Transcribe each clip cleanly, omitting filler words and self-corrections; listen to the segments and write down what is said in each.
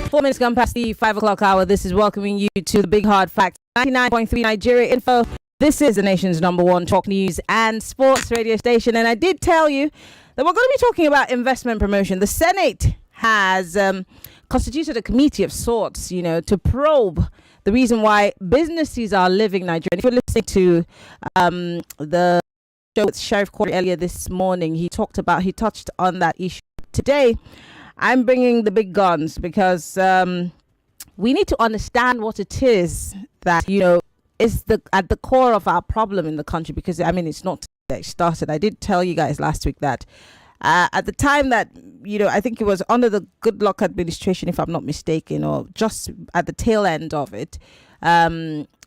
4 minutes gone past the 5 o'clock hour. This is welcoming you to the Big Hard Facts 99.3 Nigeria Info. This is the nation's #1 talk news and sports radio station. And I did tell you that we're going to be talking about investment promotion. The Senate has constituted a committee of sorts, to probe the reason why businesses are leaving Nigeria. If you're listening to the show with Sheriff Corey earlier this morning, he touched on that issue. Today, I'm bringing the big guns because we need to understand what it is that, is at the core of our problem in the country, because, it's not that it started. I did tell you guys last week that at the time that, I think it was under the Goodluck administration, if I'm not mistaken, or just at the tail end of it,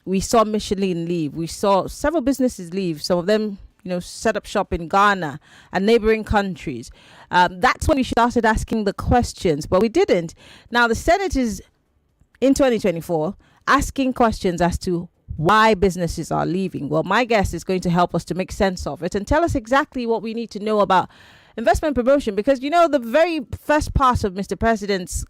we saw Michelin leave. We saw several businesses leave. Some of them set up shop in Ghana and neighboring countries. That's when we started asking the questions, but we didn't. Now, the Senate is, in 2024, asking questions as to why businesses are leaving. Well, my guest is going to help us to make sense of it and tell us exactly what we need to know about investment promotion, because, the very first part of Mr. President's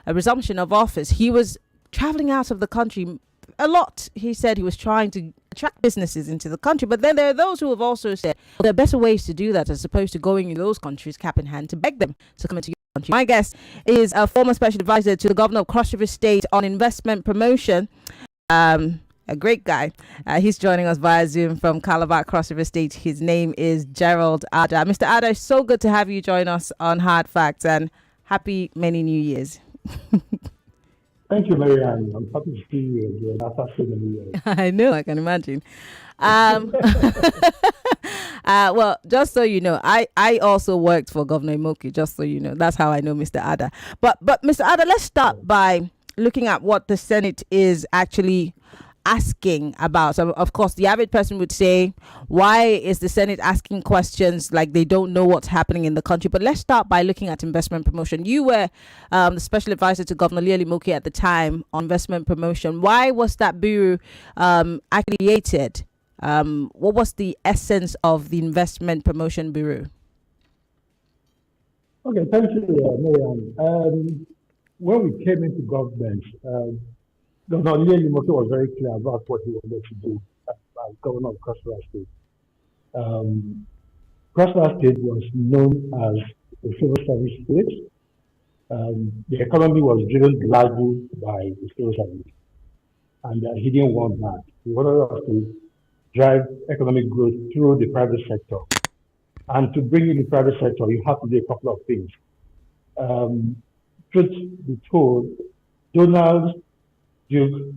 resumption of office, he was traveling out of the country a lot. He said he was trying to attract businesses into the country, but then there are those who have also said, well, there are better ways to do that as opposed to going in those countries cap in hand to beg them to come into your country. My guest is a former special advisor to the governor of Cross River State on investment promotion. A great guy. He's joining us via Zoom from Calabar, Cross River State. His name is Gerald Ada. Mr. Ada, it's so good to have you join us on Hard Facts, and happy many New Years. Thank you, Maryann. I'm happy to see you again after so many years. I know, I can imagine. Well, just so you know, I also worked for Governor Imoke, just so you know. That's how I know Mr. Ada. But Mr. Ada, let's start by looking at what the Senate is actually asking about. So, of course, the average person would say, why is the Senate asking questions like they don't know what's happening in the country? But let's start by looking at investment promotion. You were the special advisor to Governor Liyel Imoke at the time on investment promotion. Why was that bureau actually created? What was the essence of the investment promotion bureau? Okay, thank you, Maryann. When we came into government, Governor Liyel Imoke was very clear about what he wanted to do as governor of Cross River State. Cross River State was known as a civil service state. The economy was driven largely by the civil service, and he didn't want that. He wanted us to drive economic growth through the private sector. And to bring in the private sector, you have to do a couple of things. Truth be told, Donald Duke,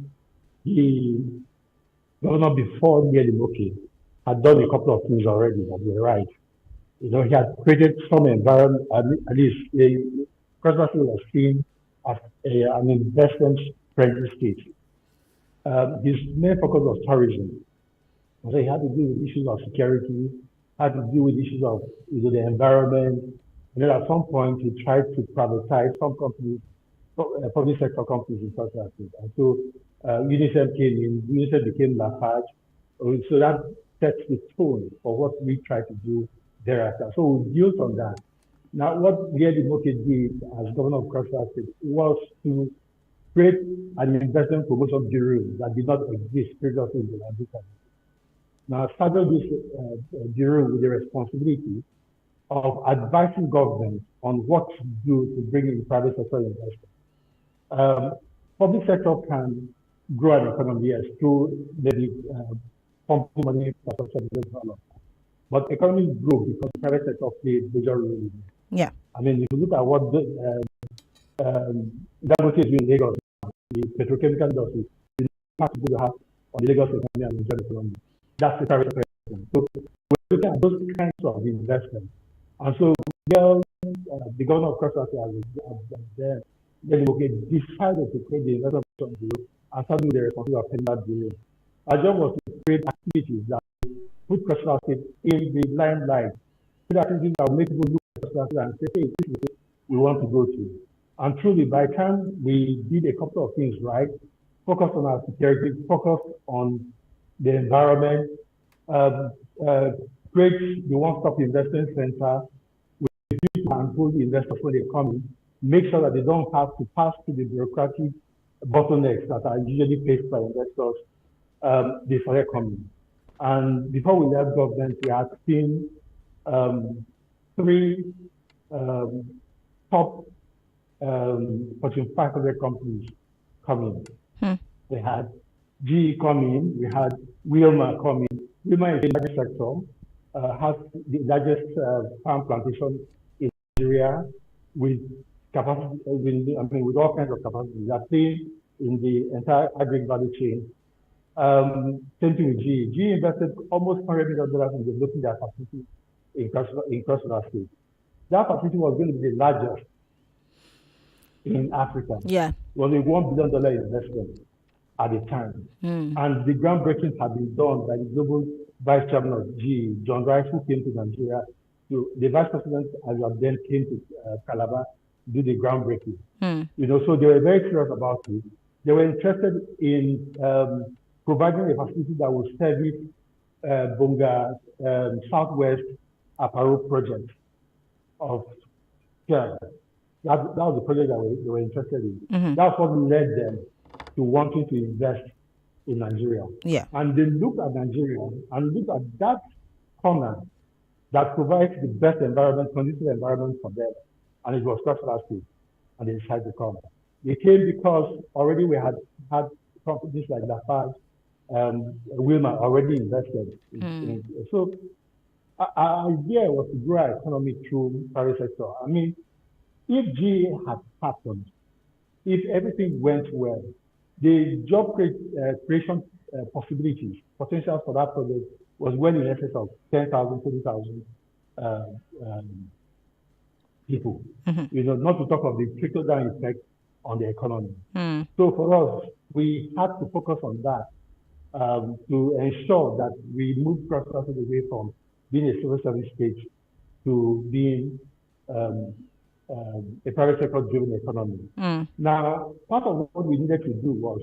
the governor before Liyel Imoke, had done a couple of things already that were right. He had created some environment, at least Cross River State was seen as an investment-friendly state. His main focus was tourism. So he had to deal with issues of security, had to deal with issues of the environment. And then at some point, he tried to privatize some companies, public sector companies in South Africa. And so UNICEF came in, UNICEF became Lafarge. So that sets the tone for what we try to do thereafter. So we built on that. Now, what Liyel Imoke did as governor of Cross River State was to create an investment promotion bureau that did not exist previously in the Nigeria. Now, I started this bureau with the responsibility of advising government on what to do to bring in private sector investment. Public sector can grow an economy, yes, through maybe pumping money, but economy grow because the private sector plays a major role in it. Yeah. If you look at what Dangote is doing in Lagos, the petrochemical industry, you have to have on the Lagos economy and the economy. That's the private sector. So we're looking at those kinds of investments. And so, the governor of Cross River State decided to create the investment bureau and start doing the responsibility of that bureau. Our job was to create activities that put Cross River State in the limelight. Create activities that will make people look at Cross River State and say, hey, this is what we want to go to. And truly, by the time we did a couple of things right, focus on our security, focus on the environment, create the one-stop investment center with people and hold the investors when they come in. make sure that they don't have to pass through the bureaucratic bottlenecks that are usually faced by investors before they come in. And before we left government, we had seen three top Fortune 500 companies coming. We had GE coming, we had Wilma coming. Wilma is the largest sector, has the largest farm plantation in Nigeria with capacity, with all kinds of capacity. They are playing in the entire agri value chain. Same thing with GE. GE invested almost $100 million in developing their facility in Cross River State. That facility was going to be the largest in Africa. Yeah. It was a $1 billion investment at the time. And the groundbreaking had been done by the global vice chairman of GE, John Rice, who came to Nigeria. The vice president, as then, came to Calabar to do the groundbreaking. So they were very serious about it. They were interested in providing a facility that would service Bonga Southwest Apparel project of Gerald. That was the project that they were interested in. That's what led them to wanting to invest in Nigeria. Yeah. And they looked at Nigeria and looked at that corner that provides the best environment, conducive environment for them. And it was Cross River State. And they decided to come. They came because already we had companies like Lafarge, Wilma already invested. So our idea was to grow our economy through private sector. I mean, if GE had happened, if everything went well, the job creation possibilities, potential for that project was well in excess of 10,000, 20,000 people. Not to talk of the trickle-down effect on the economy. So for us, we had to focus on that to ensure that we move Cross River away from being a civil service state to being a private sector driven economy. Now, part of what we needed to do was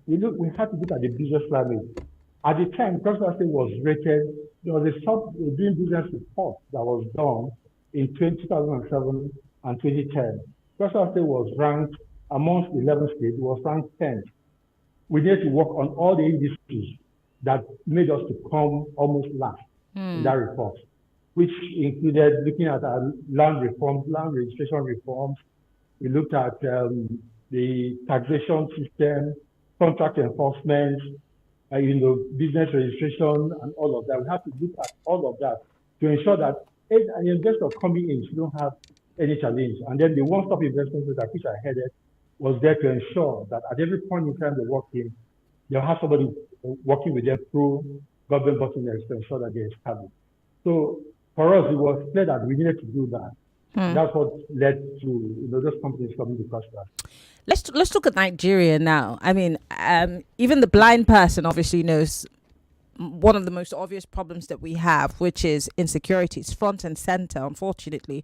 we had to look at the business climate. At the time, Cross River State was rated. There was a doing business report that was done in 2007 and 2010. Cross River State was ranked amongst 11 states. It was ranked 10th. We needed to work on all the industries that made us to come almost last in that report, which included looking at our land reforms, land registration reforms. We looked at the taxation system, contract enforcement, business registration, and all of that. We have to look at all of that to ensure that an investor coming in shouldn't have any challenge. And then the one-stop investment center, which I headed, was there to ensure that at every point in time they walk in, they'll have somebody working with them through government bottlenecks to ensure that they're established. So for us, it was clear that we needed to do that. That's what led to those companies coming to Cross River. Let's look at Nigeria now. I mean, even the blind person obviously knows one of the most obvious problems that we have, which is insecurity. It's front and center, unfortunately.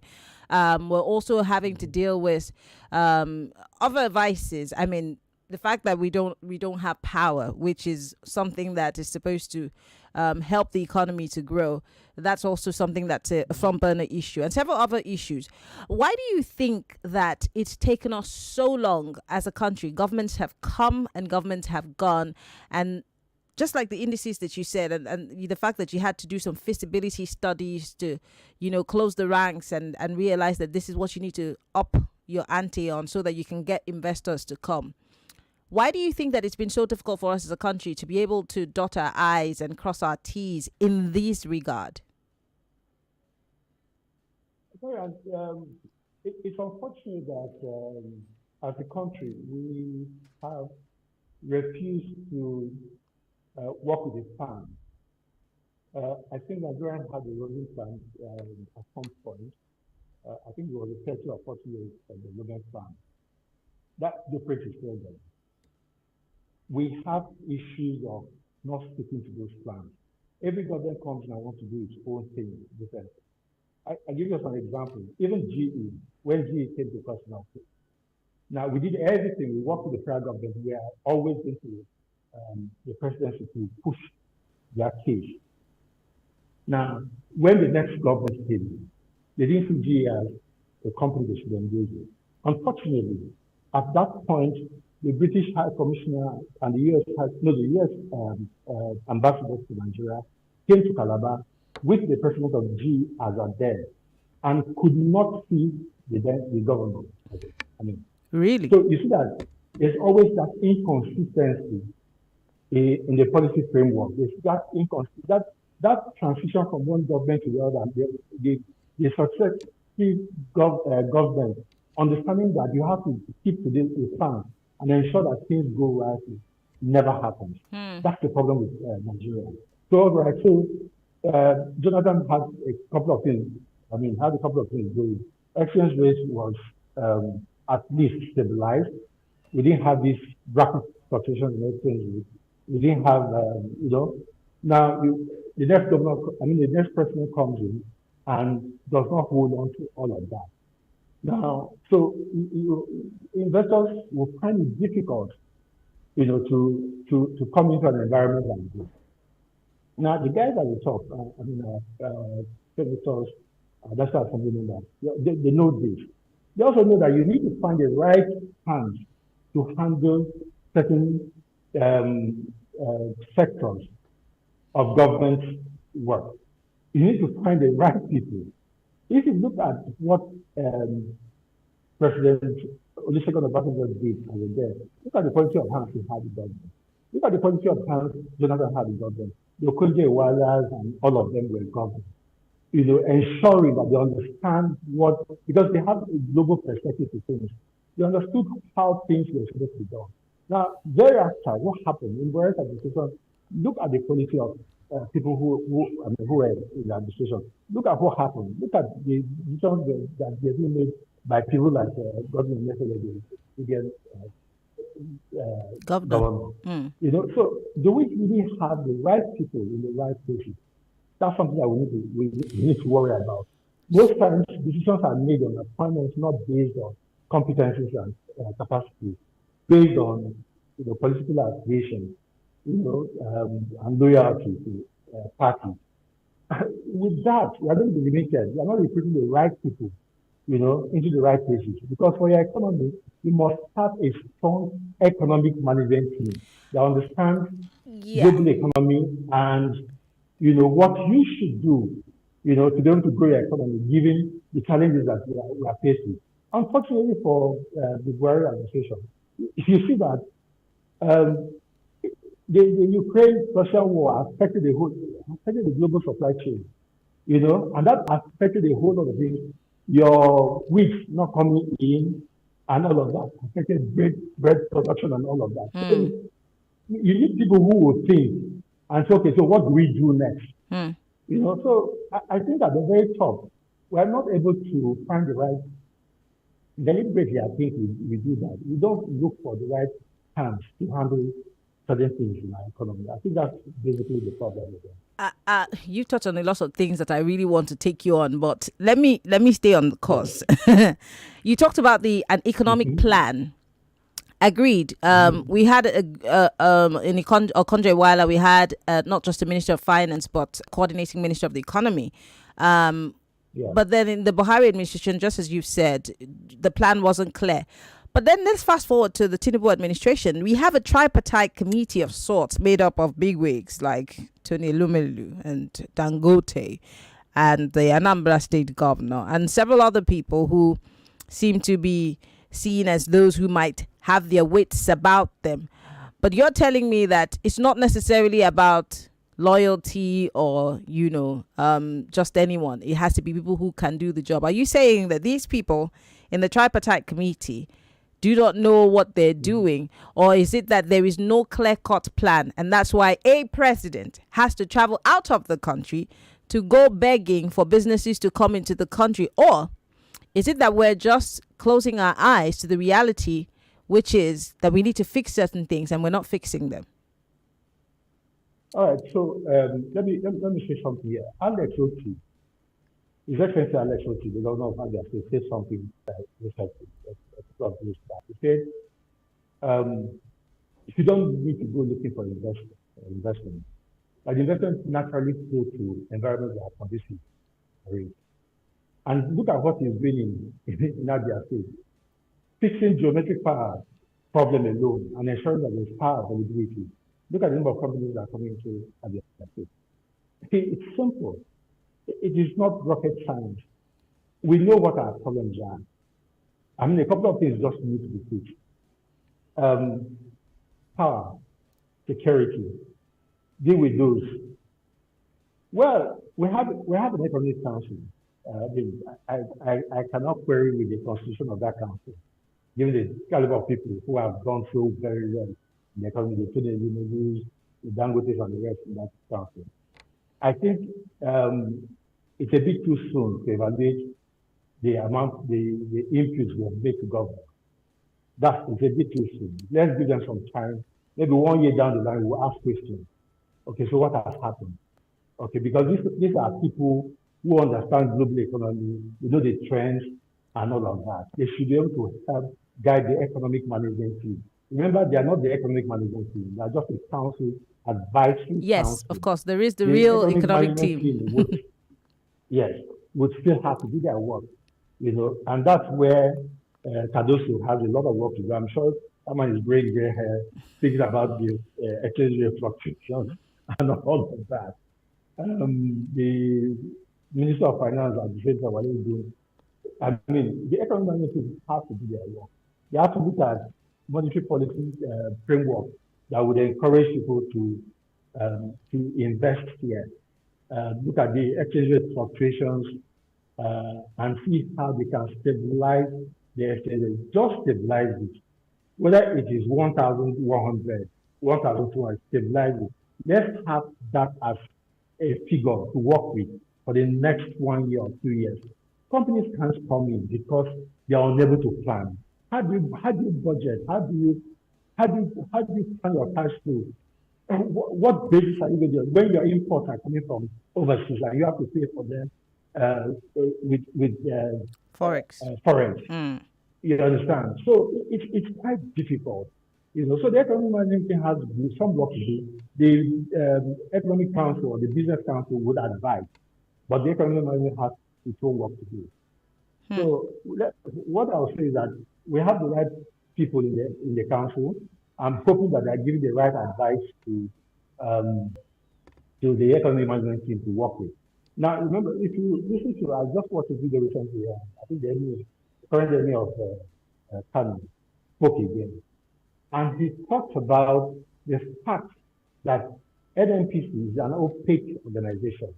We're also having to deal with other vices. I mean, the fact that we don't have power, which is something that is supposed to help the economy to grow. That's also something that's a front burner issue, and several other issues. Why do you think that it's taken us so long as a country? Governments have come and governments have gone, and just like the indices that you said, and the fact that you had to do some feasibility studies to, close the ranks and realize that this is what you need to up your ante on so that you can get investors to come. Why do you think that it's been so difficult for us as a country to be able to dot our I's and cross our T's in this regard? It's unfortunate that as a country, we have refused to work with the farm. I think Nigeria had a rolling plan at some point. I think it was a 30 or 40 years of the development plan. That difference is still there. We have issues of not sticking to those plans. Every government comes and wants to do its own thing different. I give you an example. Even GE, when GE came to Customer, now we did everything. We worked with the federal government. We are always into the presidency to push their case. Now, when the next government came, they didn't see GE as a company they should engage with. Unfortunately, at that point, the British High Commissioner and the US ambassador to Nigeria came to Calabar with the president of G as a there and could not see the government. I mean, Really? so you see that there's always that inconsistency in the policy framework. There's that transition from one government to the other, the successive government, understanding that you have to keep to the plan and ensure that things go right, never happens. That's the problem with Nigeria. So, right, so Jonathan had a couple of things. Had a couple of things going. Exchange rate was at least stabilized. We didn't have this rapid fluctuation in exchange rate. We didn't have, now the next president comes in and does not hold on to all of that. Now, so investors will find it difficult, to come into an environment like this. Now, the guys at the top, senators, that's our assembly members, they know this. They also know that you need to find the right hands to handle certain sectors of government work. You need to find the right people. If you look at what President Olusegun Obasanjo did as a there, look at the quality of hands he had in government. Look at the quality of hands Jonathan had in government. The Okonjo Iwealas and all of them were government. Ensuring that they understand because they have a global perspective to things. They understood how things were supposed to be done. Now, thereafter, what happened in various administrations? Look at the quality of people who were in the administration. Look at what happened. Look at the decisions that they've been made by people like government government. So do we really have the right people in the right places? That's something that we need to worry about. Most times, decisions are made on appointments not based on competencies and capacity, based on political affiliation, and loyalty to parties. With that, we are going to be limited. We are not recruiting the right people, into the right places. Because for your economy, you must have a strong economic management team that understands global economy and what you should do, to be able to grow your economy, given the challenges that we are facing. Unfortunately for the Buhari administration, if you see that the Ukraine-Russia war affected the global supply chain, and that affected the whole of the thing. Your wheat not coming in and all of that affected bread production and all of that. So you need people who will think and say, okay, so what do we do next? So I think at the very top, we are not able to find the right, deliberately, I think we do that. We don't look for the right hands to handle certain things in our economy. I think that's basically the problem with them. You touched on a lot of things that I really want to take you on, but let me stay on the course. You talked about an economic plan. Agreed. We had in Okonjo Iweala, we had not just the Minister of Finance, but coordinating Minister of the Economy. But then in the Buhari administration, just as you've said, the plan wasn't clear. But then let's fast forward to the Tinubu administration. We have a tripartite committee of sorts made up of bigwigs like Tony Elumelu and Dangote and the Anambra State Governor and several other people who seem to be seen as those who might have their wits about them. But you're telling me that it's not necessarily about loyalty or, just anyone. It has to be people who can do the job. Are you saying that these people in the tripartite committee do not know what they're doing? Or is it that there is no clear-cut plan and that's why a president has to travel out of the country to go begging for businesses to come into the country? Or is it that we're just closing our eyes to the reality, which is that we need to fix certain things and we're not fixing them? All right, so let me say something here. Alex Oti, His Excellency Alex Oti, the governor of Abia State, said something recently. He said, if you don't need to go looking for investment, like investment naturally go to environments that are conducive for it. And look at what he's doing in Abia State. Fixing geometric power problem alone and ensuring that there's power availability. Look at the number of companies that are coming to Abia State. It's simple. It is not rocket science. We know what our problems are. I mean, a couple of things just need to be fixed. Power, security, deal with those. Well, we have an economic council. I cannot query with the constitution of that council, given the caliber of people who have gone through very well in the economy, the Tunisians, the Dangotes, and the rest in that council. I think it's a bit too soon to evaluate the amount, the inputs we have made to government. That is a bit too soon. Let's give them some time. Maybe 1 year down the line, we'll ask questions. Okay, so what has happened? Okay, because these are people who understand global economy, you know the trends and all of that. They should be able to help guide the economic management team. Remember, they are not the economic management team. They are just a council, advisory Yes, council. Of course. There is the real economic team. Would still have to do their work, and that's where Cardoso has a lot of work to do. I'm sure someone is brain gray hair thinking about the exchange rate fluctuations and all of that. The Minister of Finance at the same time, what are they doing? I mean, the economic management team has to do their work. They have to look at monetary policy framework that would encourage people to invest here. Look at the exchange rate fluctuations and see how they can stabilize the exchange rate. Just stabilize it. Whether it is 1,100, 1,200, stabilize it. Let's have that as a figure to work with for the next 1 year or 2 years. Companies can't come in because they are unable to plan. How do you budget? How do you plan your cash flow? What basis are you going to do? When your imports are coming from overseas and you have to pay for them with forex. You understand? So it's quite difficult. So the economic management team has some work to do. The economic council or the business council would advise, but the economic management has its own work to do. So what I'll say is that we have the right people in the council. I'm hoping that they're giving the right advice to the economic management team to work with. Now, remember, if you listen to, I just watched a video recently. I think the current enemy of Kano spoke again, and he talked about the fact that NNPC is an opaque organization,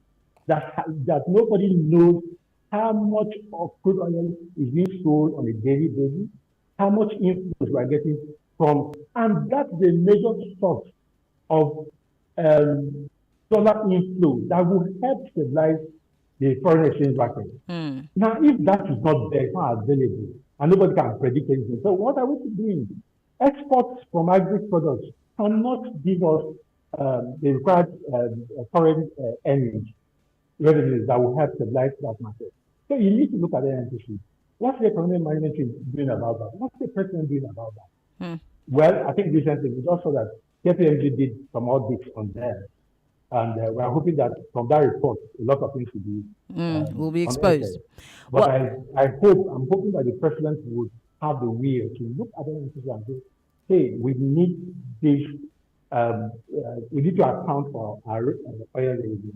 that nobody knows how much of crude oil is being sold on a daily basis, how much influence we are getting from, and that's the major source of dollar inflow that will help stabilize the foreign exchange market. Now, if that is not there, it's not available, and nobody can predict anything. So what are we doing? Exports from agri products cannot give us the required foreign earnings revenues that will help stabilize that market. So you need to look at the NPC. What's the economic management doing about that? What's the president doing about that? Well, I think recently we also that KPMG did some audits on there. And we're hoping that from that report, a lot of things will be exposed. But I'm hoping that the president would have the will to look at the NPC and say, hey, we need this, we need to account for our oil revenues.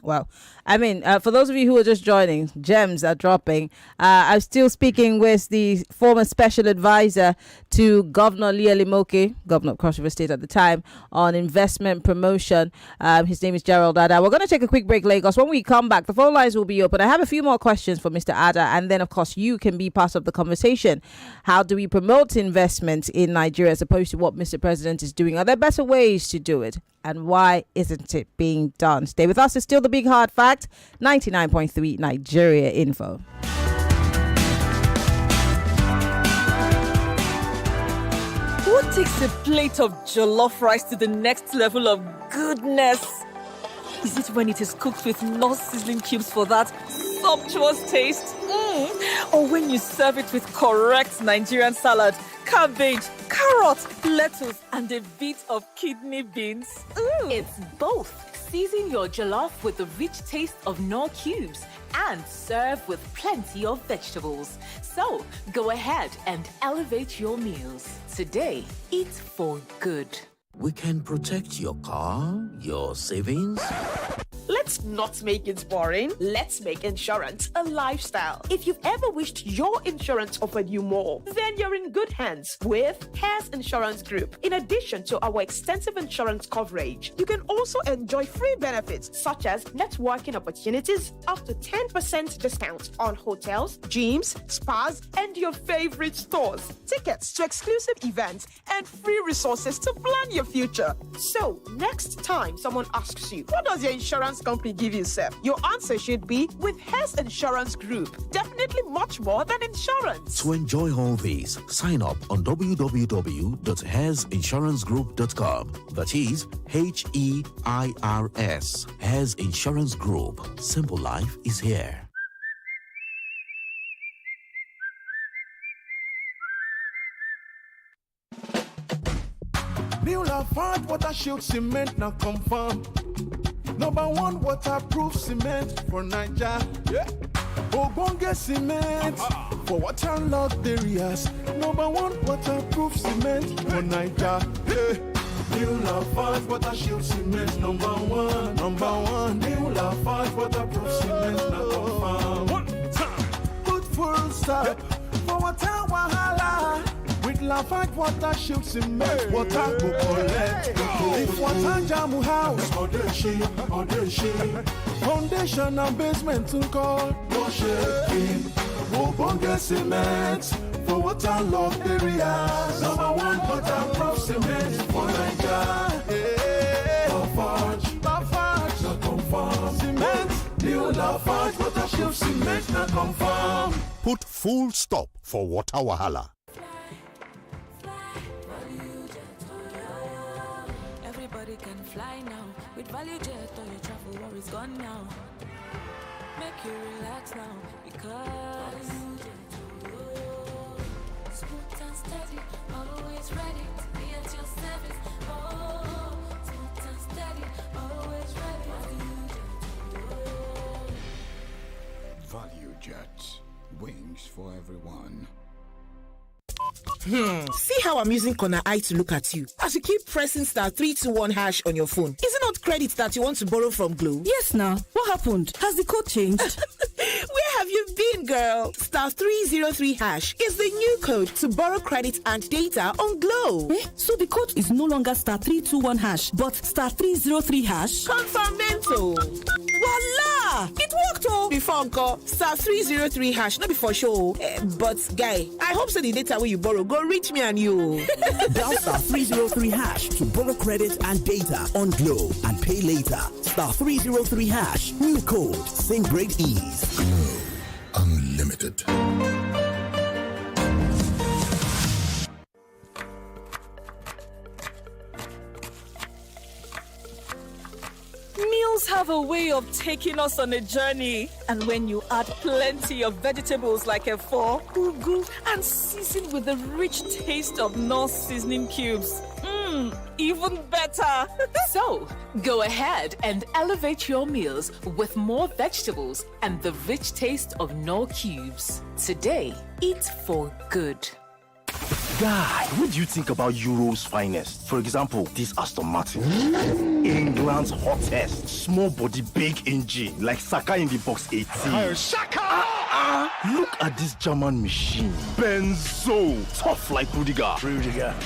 Well, I mean, for those of you who are just joining, gems are dropping. I'm still speaking with the former special advisor to Governor Liyel Imoke, Governor of Cross River State at the time, on investment promotion. His name is Gerald Ada. We're going to take a quick break, Lagos. When we come back, the phone lines will be open. I have a few more questions for Mr. Ada, and then, of course, you can be part of the conversation. How do we promote investment in Nigeria as opposed to what Mr. President is doing? Are there better ways to do it? And why isn't it being done? Stay with us. It's still the Big Hard Fact. 99.3 Nigeria Info. What takes a plate of jollof rice to the next level of goodness? Is it when it is cooked with no sizzling cubes for that sumptuous taste? Or when you serve it with correct Nigerian salad, cabbage, carrot, lettuce, and a bit of kidney beans? It's both. Season your jollof with the rich taste of Knorr cubes. and serve with plenty of vegetables. So, go ahead and elevate your meals. Today, eat for good. We can protect your car, your savings. Let's not make it boring. Let's make insurance a lifestyle. If you've ever wished your insurance offered you more, then you're in good hands with Hares Insurance Group. In addition to our extensive insurance coverage, you can also enjoy free benefits such as networking opportunities, up to 10% discount on hotels, gyms, spas, and your favorite stores, tickets to exclusive events, and free resources to plan your future. So, next time someone asks you, what does your insurance company give you, sir? Your answer should be with Hares Insurance Group. Definitely much more than insurance. To enjoy all these, sign up on www.hairsinsurancegroup.com. That is HEIRS. Hares Insurance Group. Simple life is here. New Lafarge water shield cement now confirm. Number one waterproof cement for Naija. Yeah. Ogbonge cement for waterlogged areas. Number one waterproof cement for Naija. Yeah. New Lafarge water shield cement number one. Number one. New Lafarge waterproof cement now confirm. One time. Put full stop for water wahala. With Lafarge water shield cement, water go collect. If water jam house, foundation and basement to call. No shaking, Ogbonge cement for waterlogged areas. Number one waterproof cement for Naija. Lafarge, not confirm. Cement, new Lafarge water shield cement, not confirm. Put full stop for water wahala. Everybody can fly now with ValueJet. All your travel worries gone now. Make you relax now because smooth and steady, always ready to be at your service. Oh, smooth and steady, always ready. ValueJet. Wings for everyone. See how I'm using corner eye to look at you as you keep pressing *321# on your phone. Is it not credit that you want to borrow from Glow? Yes, now. What happened? Has the code changed? Where have you been, girl? *303# is the new code to borrow credit and data on Glow. So the code is no longer *321#, but *303#? Confirmento. Voila! It worked, oh! Before Uncle, *303#, not before show. But, guy, I hope so the data where you borrow go reach me and you. Dial *303# to borrow credit and data on Glow and pay later. *303#, new code, same great ease. Glow Unlimited. Meals have a way of taking us on a journey. And when you add plenty of vegetables like efo, ugu, and season with the rich taste of North seasoning cubes, even better. So, go ahead and elevate your meals with more vegetables and the rich taste of Knorr cubes. Today, eat for good. Guy, what do you think about Euro's finest? For example, this Aston Martin. England's hottest. Small body, big engine. Like Saka in the box 18. Saka! Look at this German machine. Benzo. Tough like Rudiger.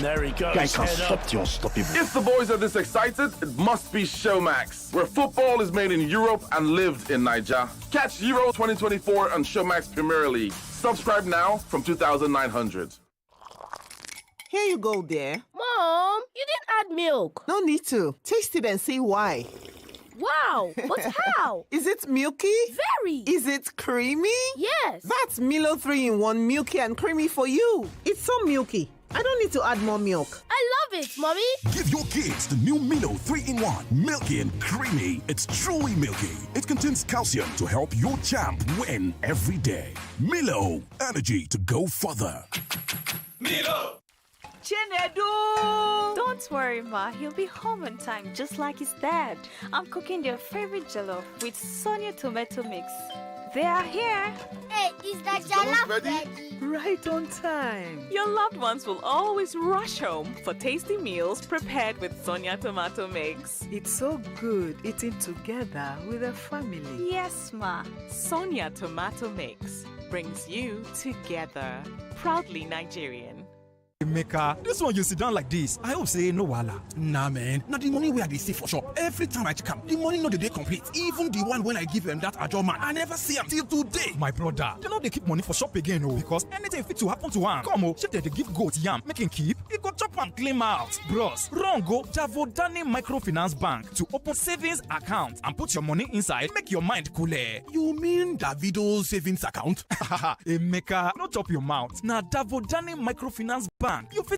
There he goes. Guy can stop the unstoppable. If the boys are this excited, it must be Showmax, where football is made in Europe and lived in Nigeria. Catch Euro 2024 on Showmax Premier League. Subscribe now from 2,900. Here you go, dear. Mom, you didn't add milk. No need to. Taste it and see why. Wow, but how? Is it milky? Very. Is it creamy? Yes. That's Milo 3-in-1 milky and creamy for you. It's so milky. I don't need to add more milk. I love it, Mommy. Give your kids the new Milo 3-in-1. Milky and creamy. It's truly milky. It contains calcium to help your champ win every day. Milo, energy to go further. Milo! Chinedu! Don't worry, Ma. He'll be home on time, just like his dad. I'm cooking their favorite jollof with Sonia tomato mix. They are here. Hey, is that jollof ready? Right on time. Your loved ones will always rush home for tasty meals prepared with Sonia tomato mix. It's so good eating together with a family. Yes, ma. Sonia tomato mix brings you together. Proudly Nigerian. Maker, this one you sit down like this. I hope say no wala. Nah, man. Not the money where they see for sure. Every time I check am, the money no dey complete. Even the one when I give them that ajo man, I never see am till today. My brother, you know they keep money for shop again, oh, because anything fit to happen to am. Come oh, shit they give goat yam, make him keep. He go chop and claim out. Bros, run go Javodani Microfinance Bank to open savings account and put your money inside. Make your mind cooler. You mean Davido's savings account? Emeka, no chop your mouth. Now Javodani Microfinance Bank. You fit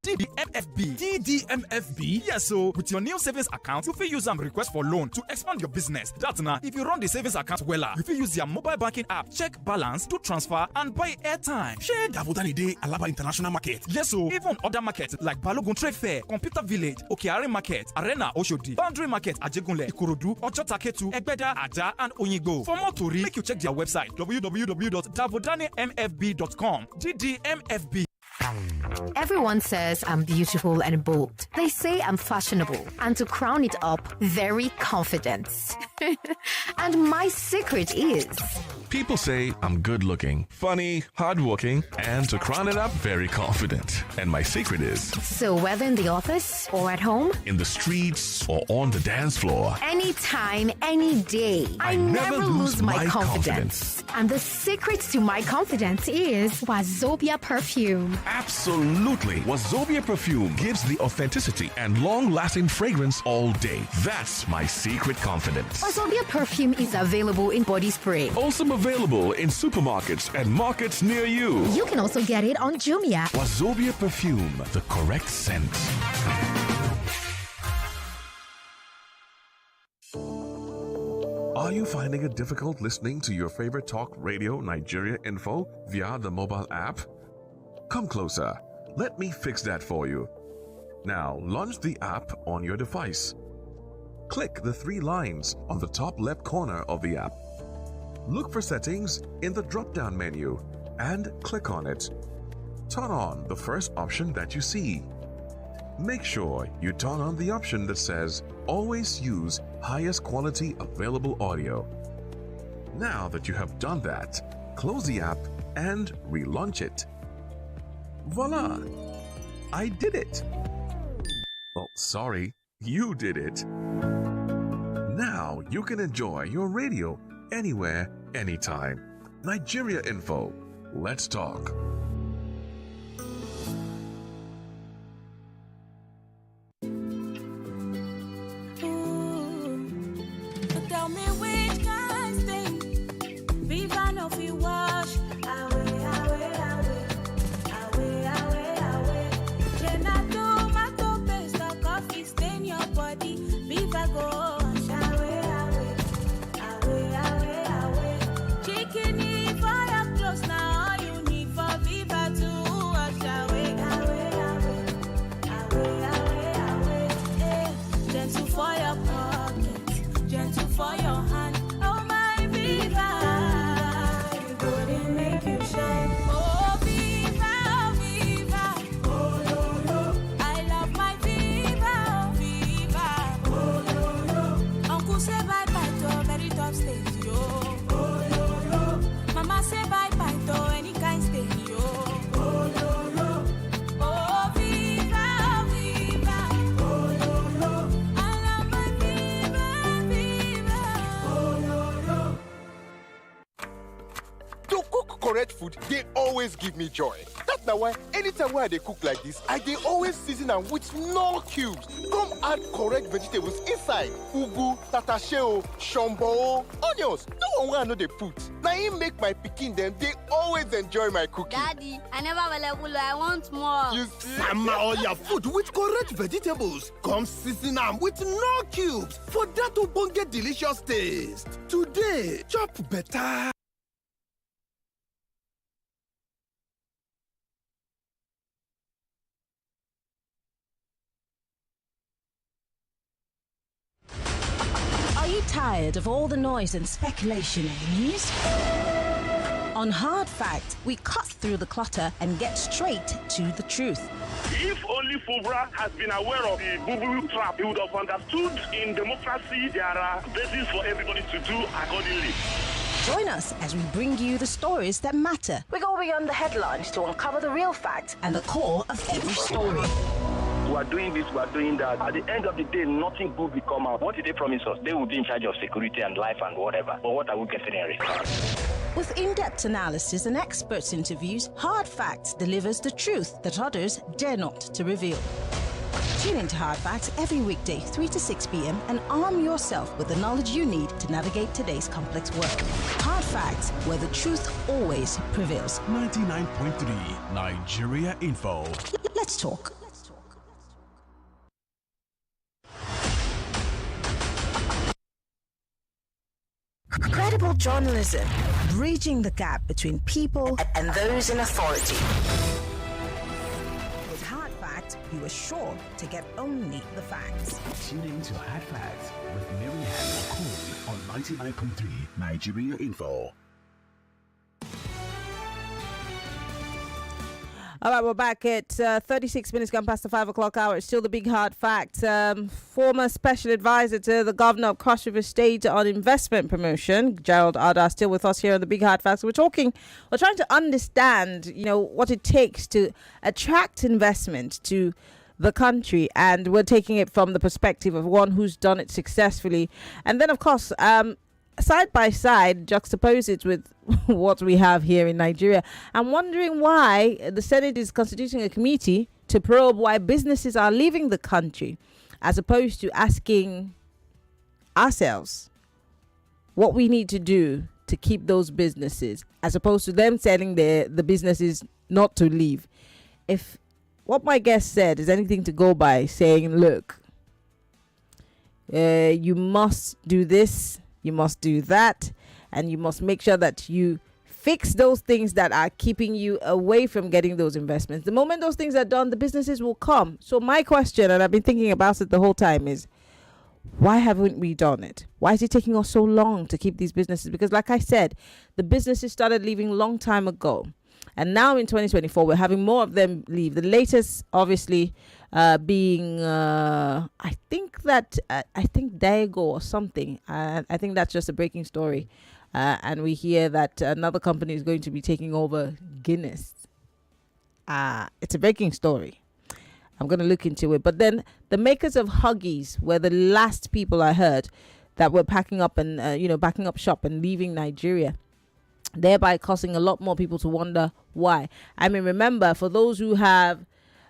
TDMFB. TDMFB? Yes, so with your new savings account, you fit use them request for loan to expand your business. That's now, if you run the savings account wella, you fit use your mobile banking app, check balance, do transfer, and buy airtime. Share Davodani Day Alaba International Market. Yes, so even other markets like Balogun Trade Fair, Computer Village, Okeare Market, Arena Oshodi, Boundary Market, Ajegunle, Ikorodu, Ojotaketu, Egbeda, Aja, and Onyigo. For more to read, make you check their website www.davodanimfb.com. DDMFB. Everyone says I'm beautiful and bold. They say I'm fashionable. And to crown it up, very confident. And my secret is... People say I'm good looking, funny, hardworking, and to crown it up, very confident. And my secret is... So whether in the office or at home, in the streets or on the dance floor, anytime, any day, I never lose my confidence. And the secret to my confidence is Wazobia perfume. Absolutely. Wazobia perfume gives the authenticity and long-lasting fragrance all day. That's my secret confidence. Wazobia perfume is available in body spray. Also available in supermarkets and markets near you. You can also get it on Jumia. Wazobia perfume, the correct scent. Are you finding it difficult listening to your favorite talk radio Nigeria info via the mobile app? Come closer. Let me fix that for you. Now, launch the app on your device. Click the 3 lines on the top left corner of the app. Look for settings in the drop-down menu and click on it. Turn on the first option that you see. Make sure you turn on the option that says always use highest quality available audio. Now that you have done that, close the app and relaunch it. Voila! I did it! Oh, sorry, you did it. Now you can enjoy your radio anywhere, anytime. Nigeria Info. Let's talk. Tell me which kind thing Viva no fi wash away, away, away, away, away, away. Jenna tomato paste or coffee stain your body. Viva go wash away, away, away, away, away. Chicken in for your clothes now. All you need for Viva to wash away, away, away, away, away, away. Eh, gentle for your pocket, gentle for your hand. Oh my Viva, you good and make you shine. Oh Viva, Viva. Oh no no, I love my Viva, oh Viva. Oh no no, Uncle say bye bye to very tough stage yo. Oh no no, Mama say bye bye to any kind stage yo. Oh no no, oh Viva, Viva. Oh no no, I love my Viva, Viva. Oh no no. To cook correct food, they always give me joy. That's now why anytime where they cook like this, I they always season them with no cubes. Come add correct vegetables inside. Ugu, tatasheo, shombo, onions. No one where I know they put. Now it make my pikin them, they always enjoy my cooking. Daddy, I never will. I want more. You see? Sama all your food with correct vegetables. Come season them with no cubes for that ubonge delicious taste. Today, chop better. Are you tired of all the noise and speculation in the news? On Hard Fact, we cut through the clutter and get straight to the truth. If only Fubra has been aware of the boo-boo trap, he would have understood in democracy there are bases for everybody to do accordingly. Join us as we bring you the stories that matter. We go beyond the headlines to uncover the real facts and the core of every story. We are doing this, we are doing that. At the end of the day, nothing good will come out. What did they promise us? They will be in charge of security and life and whatever. But what are we getting in return? With in-depth analysis and experts' interviews, Hard Facts delivers the truth that others dare not to reveal. Tune into Hard Facts every weekday, 3 to 6 p.m. and arm yourself with the knowledge you need to navigate today's complex world. Hard Facts, where the truth always prevails. 99.3 Nigeria Info. Let's talk. Credible journalism, bridging the gap between people and those in authority. With Hard Facts, you are sure to get only the facts. Tune in to Hard Facts with Maryann Okon on 99.3 Nigeria Info. All right, we're back at 36 minutes gone past the 5 o'clock hour. It's still the big hard fact. Former special advisor to the governor of Cross River State on investment promotion, Gerald, still with us here on the big hard facts. We're trying to understand, what it takes to attract investment to the country, and we're taking it from the perspective of one who's done it successfully. And then, of course, side by side, juxtapose it with what we have here in Nigeria. I'm wondering why the Senate is constituting a committee to probe why businesses are leaving the country, as opposed to asking ourselves what we need to do to keep those businesses, as opposed to them telling the businesses not to leave. If what my guest said is anything to go by, saying, look, you must do this, you must do that, and you must make sure that you fix those things that are keeping you away from getting those investments. The moment those things are done, the businesses will come. So my question, and I've been thinking about it the whole time, is why haven't we done it? Why is it taking us so long to keep these businesses? Because like I said, the businesses started leaving a long time ago. And now in 2024, we're having more of them leave. The latest, obviously, being, I think Daego or something. I think that's just a breaking story. And we hear that another company is going to be taking over Guinness. It's a breaking story. I'm going to look into it. But then the makers of Huggies were the last people I heard that were packing up and, backing up shop and leaving Nigeria, thereby causing a lot more people to wonder why. I mean, remember, for those who have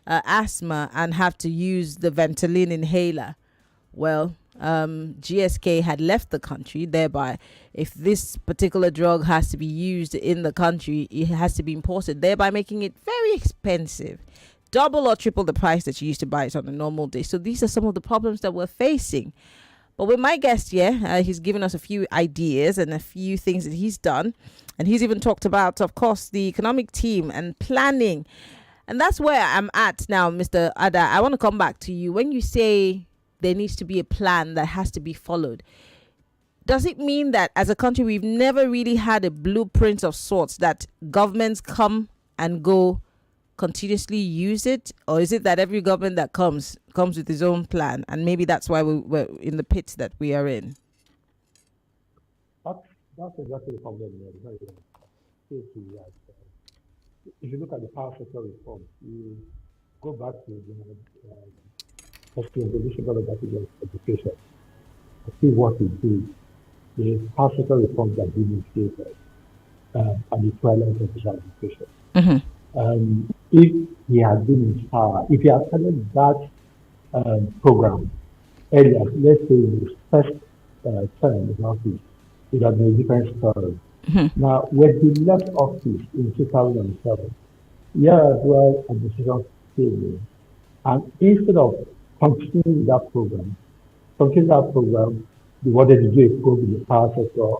asthma and have to use the Ventolin inhaler, well, GSK had left the country, thereby if this particular drug has to be used in the country, it has to be imported, thereby making it very expensive, double or triple the price that you used to buy it on a normal day. So these are some of the problems that we're facing. But with my guest here, he's given us a few ideas and a few things that he's done. And he's even talked about, of course, the economic team and planning. And that's where I'm at now, Mr. Ada. I want to come back to you. When you say there needs to be a plan that has to be followed, does it mean that as a country, we've never really had a blueprint of sorts that governments come and go continuously use it? Or is it that every government that comes with its own plan, and maybe that's why we're in the pit that we are in? That's exactly the problem. If you look at the power sector reform, you go back to the evolution of education. I see what we do. The power sector reform that we initiated at the twilight of official education. Mm-hmm. If he had been in power, if he had started that program earlier, let's say in his first term in office, it would have been a different story. Mm-hmm. Now, when he left office in 2007, here as well a decision came in, and instead of continuing that program, they wanted to do a probe in the power sector.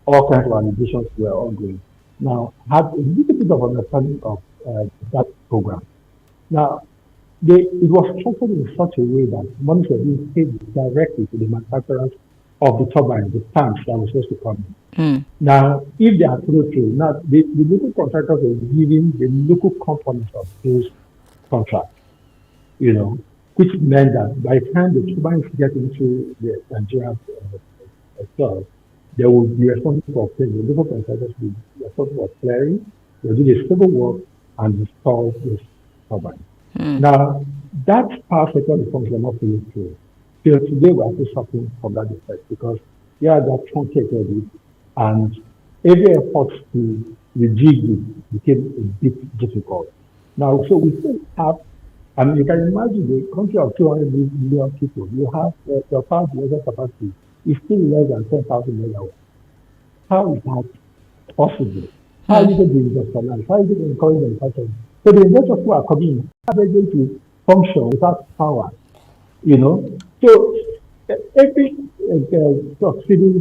All kinds of allegations were ongoing. Now, have a little bit of understanding of that program. Now, it was structured in such a way that money was being paid directly to the manufacturers of the turbine, the tanks that were supposed to come in. Mm. Now, if they are through, now the local contractors are giving the local components of those contracts, which meant that by the time the turbines get into the Nigerian itself, they will be responsible for clearing. The local contractors will be responsible for clearing, they'll do the civil work and install this turbine. Now, that power sector reforms are not fully through. Till today, we are still suffering from that effect because that truncated it, and every effort to rejig it became a bit difficult. Now, so we still have, you can imagine the country of 200 million people, you have your power generation capacity is still less than 10,000 megawatts. How is that possible? How is it being industrialized? How is it encouraging manufacturing? So the investors who are coming in, how are they going to function without power? So every civil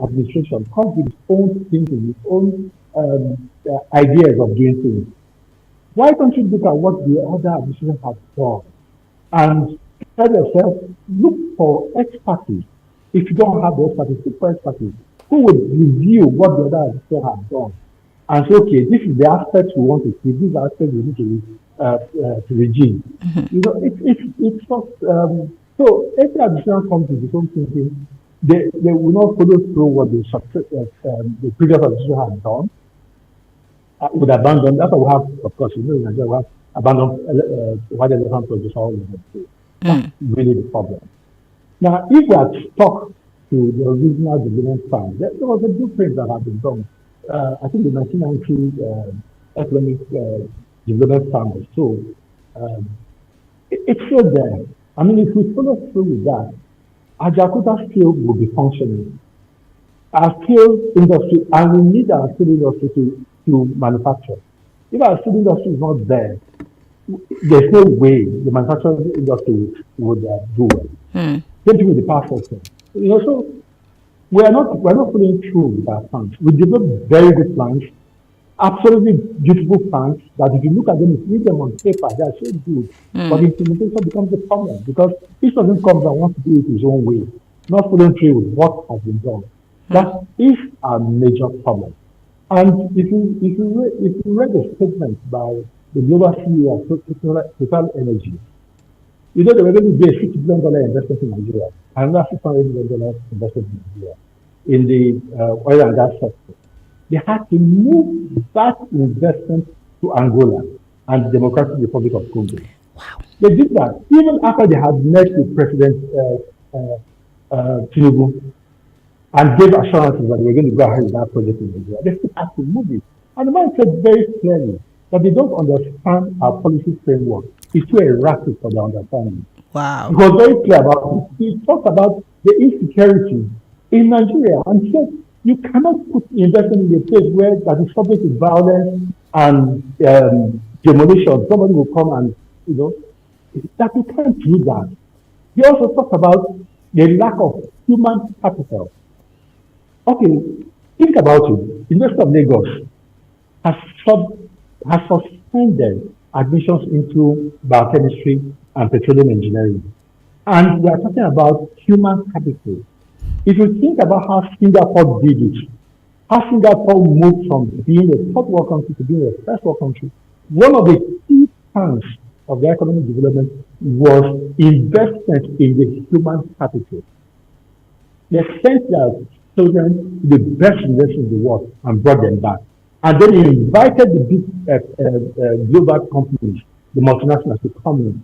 administration comes with its own thinking, its own ideas of doing things. Why don't you look at what the other administrations have done and tell yourself, look for expertise. If you don't have the expertise, look for expertise who would review what the other administrations have done and say, okay, this is the aspect we want to see, this is the aspect we need to regime. It's just so every administration comes with its own thinking. They will not follow through what the previous administration has done. Would abandon. That's what we have, of course. In Nigeria, we have abandoned why the elephant produce all of them. That's really the problem. Now, if we are stuck to the original development plan, there was a blueprint that had been done. I think the 1990 economic development plan or so. It's still there. I mean, if we follow through with that, our Jakarta steel will be functioning. Our steel industry, and we need our steel industry to manufacture. If our steel industry is not there, there's no way the manufacturing industry would do well. Same thing with the power sector. So we're not following through with our plans. We develop very good plans, absolutely beautiful plans that if you look at them, if you read them on paper, they are so good. But implementation becomes a problem because each of them comes and wants to do it his own way, not following through with what has been done. That is a major problem. And if you read the statement by the global CEO of Total Energy, they were going to do a $50 billion investment in Nigeria, another $600 million investment in Nigeria in the oil and gas sector. They had to move that investment to Angola and the Democratic Republic of Congo. Wow. They did that even after they had met with President Tinubu and gave assurances that they were going to go ahead with that project in Nigeria. They still had to move it. And the man said very clearly that they don't understand our policy framework. It's too erratic for their understanding. Wow. He was very clear about it. He talked about the insecurity in Nigeria and said you cannot put investment in a place where that is subject to violence and demolition. Somebody will come and, that you can't do that. He also talked about the lack of human capital. Okay, think about it. University of Lagos has suspended admissions into biochemistry and petroleum engineering. And we are talking about human capital. If you think about how Singapore did it, how Singapore moved from being a third world country to being a first world country, one of the key plans of the economic development was investment in the human capital. They sent their children to the best universities in the world and brought them back. And then he invited the big global companies, the multinationals, to come in.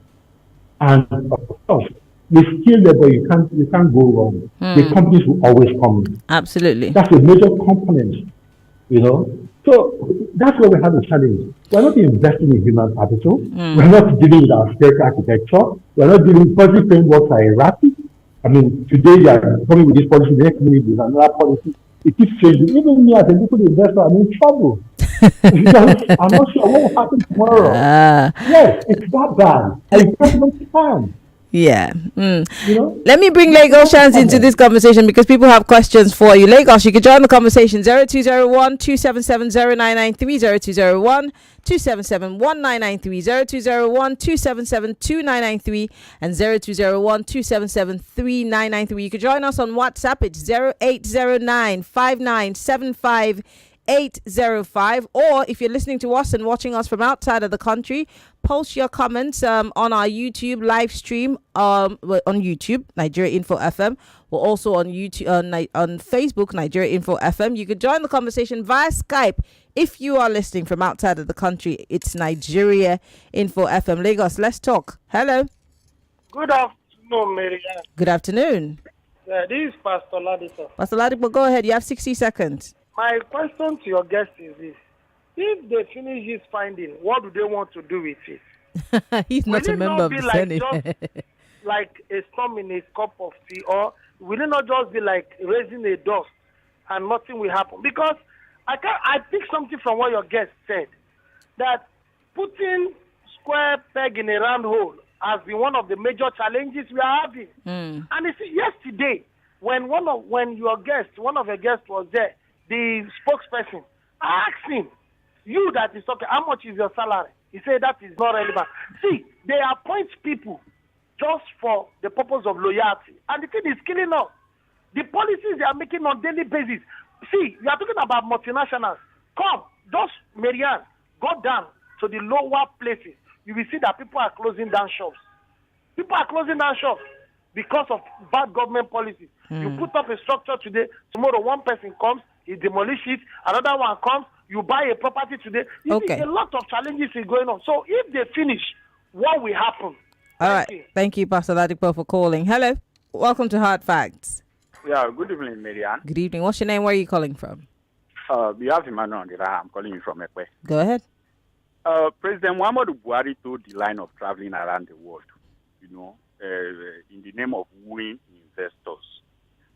And of course, with skilled labor, you can't go wrong. The companies will always come in. Absolutely. That's a major component, So that's where we have a challenge. We're not investing in human capital. We're not dealing with our state architecture. We're not dealing policy frameworks are erratic. I mean, today they are coming with this policy, the next minute with another policy. It keeps changing. Even me as a little investor, I'm in trouble. Because I'm not sure what will happen tomorrow. Yes, it's that bad. And it doesn't stand. Yeah. You know? Let me bring Lagosians into this conversation because people have questions for you. Lagos, you can join the conversation 0201 277 0993 0201 277 1993 0201 277 2993 and 0201 277 3993. You can join us on WhatsApp. It's 0809 5975 805, or if you're listening to us and watching us from outside of the country, post your comments on our YouTube live stream on YouTube Nigeria Info FM. We're also on YouTube on Facebook Nigeria Info FM. You can join the conversation via Skype if you are listening from outside of the country. It's Nigeria Info FM. Lagos, let's talk. Hello. Good afternoon, Maryann. Good afternoon. This is Pastor Ladipo. Pastor Ladipo, go ahead. You have 60 seconds. My question to your guest is this. If they finish his finding, what do they want to do with it? He's not a member of the Senate. Just like a storm in a cup of tea, or will it not just be like raising a dust and nothing will happen? Because I picked something from what your guest said, that putting square peg in a round hole has been one of the major challenges we are having. And you see, yesterday, when one of your guests was there, the spokesperson, I asked him, you that is talking, how much is your salary? He said that is not relevant. See, they appoint people just for the purpose of loyalty. And the thing is killing us. The policies they are making on daily basis. See, we are talking about multinationals. Come, just Maryann, go down to the lower places. You will see that people are closing down shops. People are closing down shops because of bad government policies. You put up a structure today, tomorrow one person comes, he demolishes it, another one comes, you buy a property today. You see, a lot of challenges is going on. So if they finish, what will happen? All right. Thank you, Pastor Ladipo, for calling. Hello. Welcome to Hard Facts. Yeah, good evening, Maryann. Good evening. What's your name? Where are you calling from? We have Emmanuel on the line. I'm calling you from Ekwe. Go ahead. President Muhammadu Buhari told the line of traveling around the world, in the name of wooing investors.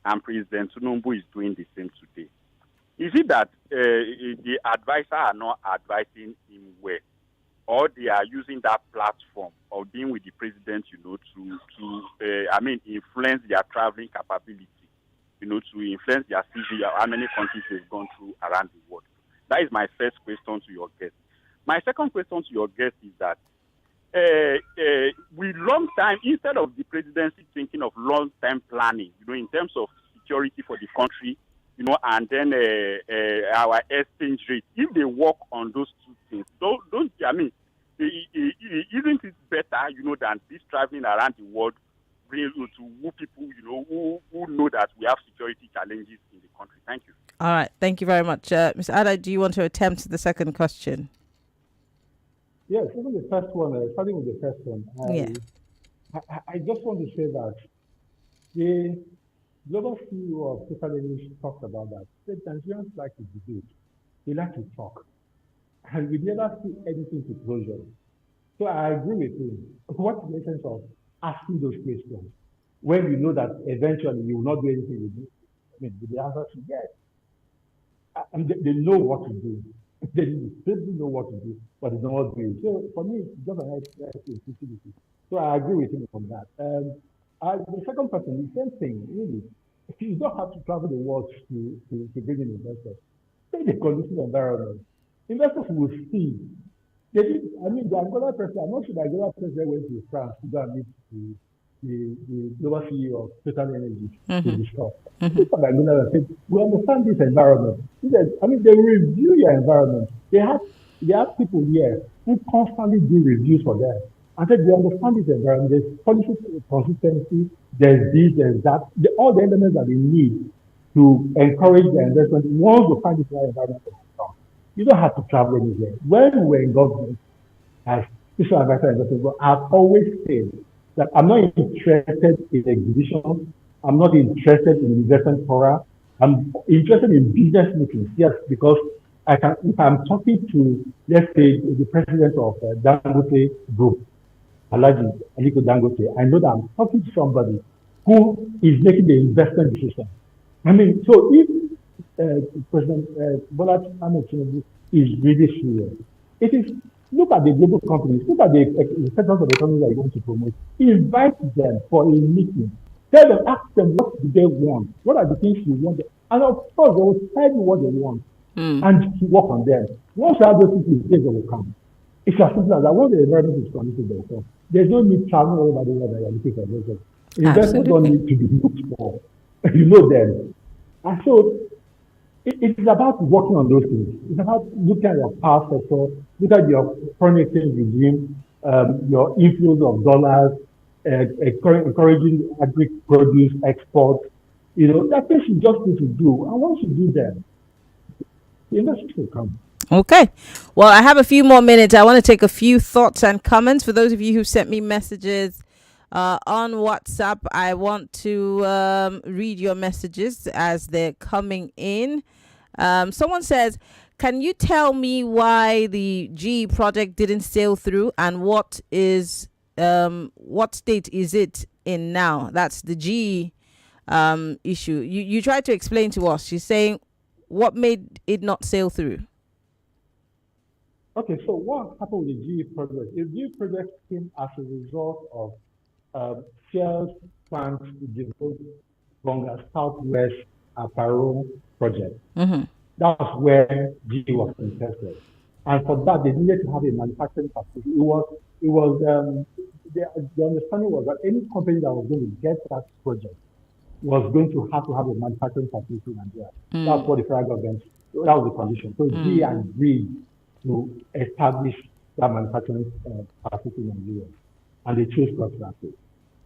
And President Tinubu is doing the same today. Is it that the advisors are not advising him well, or they are using that platform of being with the president, to influence their traveling capability, to influence their CV, how many countries they've gone through around the world? That is my first question to your guest. My second question to your guest is that with long time, instead of the presidency thinking of long-term planning, in terms of security for the country, and then our exchange rate, if they work on those two things, isn't it better, than this traveling around the world, to woo people, who know that we have security challenges in the country? Thank you. All right. Thank you very much. Mr. Ada, do you want to attempt the second question? Yes, even the first one, starting with the first one, I just want to say that the global CEO of Total Energy talked about that. The Nigerians like to debate. They like to talk. And we never see anything to closure. So I agree with him. What's the essence of asking those questions when you know that eventually you will not do anything with it? The answer is yes. And they know what to do. They simply know what to do, but they don't know what to do. So for me, it's just an exclusivity. So I agree with him on that. The second person, the same thing, really. You don't have to travel the world to bring in investors. Take the conducive environment. Investors will see. The Angola president, I'm not sure the Angola president went to France to go and meet the global CEO of Total Energy to discuss. People like Angola said, we understand this environment. They review your environment. They have people here who constantly do reviews for them. I said, we understand this environment. There's policy consistency, there's this, there's that. All the elements that they need to encourage the investment. Once you find this right environment, you don't have to travel anywhere. When we were in government, as special advisor investment, I've always said that I'm not interested in exhibitions. I'm not interested in investment fora. I'm interested in business meetings. Yes, because if I'm talking to, let's say, the president of Dangote Group, Alhaji Aliko Dangote, I know that I'm talking to somebody who is making the investment decision. So if President Bola Ahmed Tinubu is really serious, it is Look at the global companies. Look at the sectors of the economy that you want to promote. Invite them for a meeting. Tell them, ask them what do they want. What are the things you want? And of course, they will tell you what they want and to work on them. Once you have those things, they will come. It's as simple as that. Once the environment is conducive themselves, there's no need traveling all over the world that you're looking for investors. Investors don't need to be looked for. You know them. And so it's about working on those things. It's about looking at your power sector, look at your foreign exchange regime, your inflows of dollars, encouraging agri-produce export. You know, that things you just need to do. And once you do that, the investors will come. Okay. Well, I have a few more minutes. I want to take a few thoughts and comments. For those of you who sent me messages on WhatsApp, I want to read your messages as they're coming in. Someone says, can you tell me why the GE project didn't sail through and what state is it in now? That's the GE issue. You tried to explain to us. She's saying, what made it not sail through? Okay, so what happened with the GE project? The GE project came as a result of sales plans to develop Bonga Southwest Apparel project. That's where GE was interested. And for that, they needed to have a manufacturing facility. The understanding was that any company that was going to get that project was going to have a manufacturing facility in Nigeria. That's what the federal government, that was the condition. So GE agreed to establish that manufacturing facility in Nigeria. And they chose Cross-Rapid.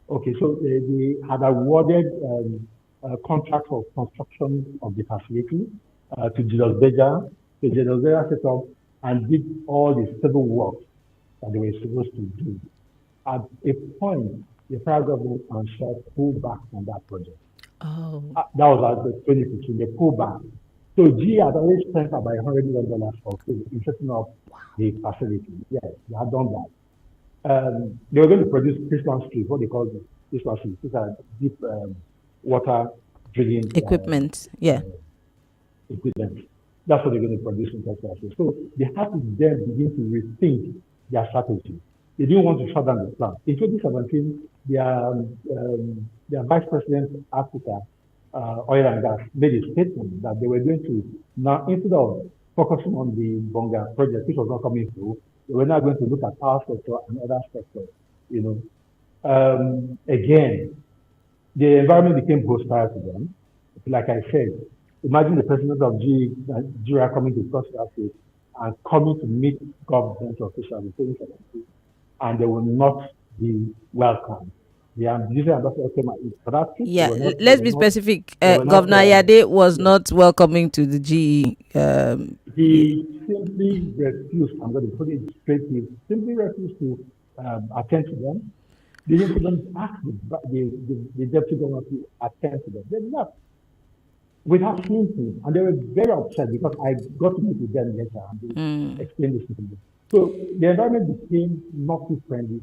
Okay, so they had awarded a contract for construction of the facility to Julius Berger. So Julius Berger set up and did all the civil work that they were supposed to do. At a point, the federal government and Shell pulled back on that project. That was at the 2015. They pulled back. So GE had already spent about $100 million for in setting up the facility. Yes, they had done that. They were going to produce Christian Street, what they call this machine. These are deep water drilling equipment. Equipment. That's what they're going to produce in Texas. So they had to then begin to rethink their strategy. They didn't want to shut down the plant. In 2017, their vice president Africa, oil and gas, made a statement that they were going to now, instead of focusing on the Bonga project, which was not coming through, they were now going to look at power sector and other sectors. You know, again, the environment became hostile to them. Like I said, imagine the president of GE Nigeria coming to Cross-Rapid and coming to meet government officials in 2017, and they will not be welcome. The ambassador came for that trip. Yeah, let's be specific. Governor Yade was not welcoming to the GE. He simply refused. I'm going to put it straight. He simply refused to attend to them. They didn't even ask the deputy governor to attend to them. They left without seeing him, and they were very upset because I got to meet with them later and they explained this to me. So the environment became not too friendly.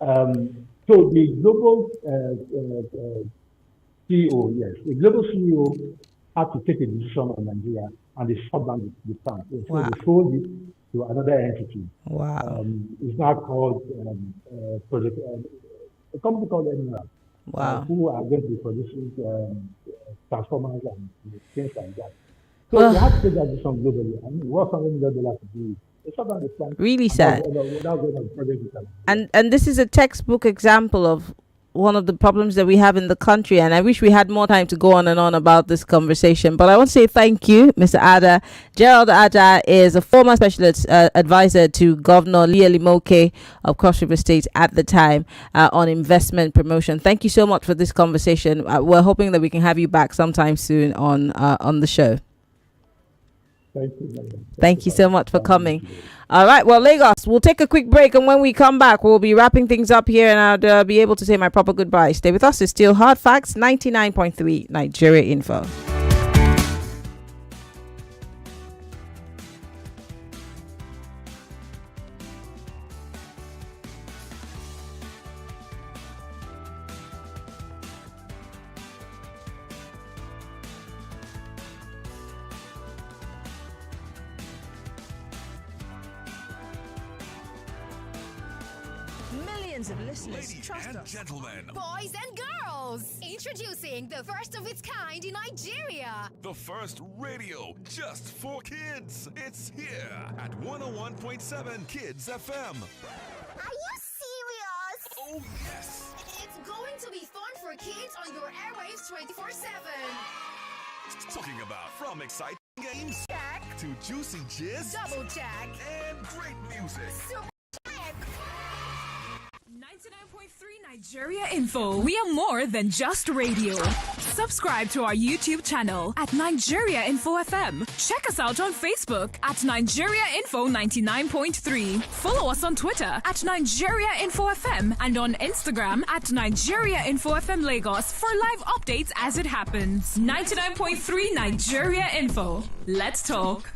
So the global CEO, the global CEO had to take a decision on Nigeria, and they shut down the plant. So they sold it to another entity. Wow. It's now called Project, a company called Emerald. Wow. Who are going to be producing transformers and things like that. So they had to take that decision globally. I mean, what's $100 million to do? Really sad. And this is a textbook example of one of the problems that we have in the country, and I wish we had more time to go on and on about this conversation, but I want to say thank you, Mr. Ada. Gerald Ada is a former specialist advisor to Governor Liyel Imoke of Cross River State at the time on investment promotion. Thank you so much for this conversation. We're hoping that we can have you back sometime soon on the show. Thank you so much for coming. All right, well, Lagos, we'll take a quick break, and when we come back, we'll be wrapping things up here, and I'll be able to say my proper goodbye. Stay with us. It's still Hard Facts, 99.3 Nigeria Info. Millions of listeners trust and us. gentlemen, Boys and girls, introducing the first of its kind in Nigeria. the first radio just for kids. It's here at 101.7 Kids FM. Are you serious? Oh, yes. It's going to be fun for kids on your airwaves 24/7. Talking about from exciting games Check. to juicy gist Double check. and great music. Super check. 99.3 Nigeria Info. We are more than just radio. Subscribe to our YouTube channel at Nigeria Info FM. Check us out on Facebook at Nigeria Info 99.3. Follow us on Twitter at Nigeria Info FM and on Instagram at Nigeria Info FM Lagos for live updates as it happens. 99.3 Nigeria Info. Let's talk.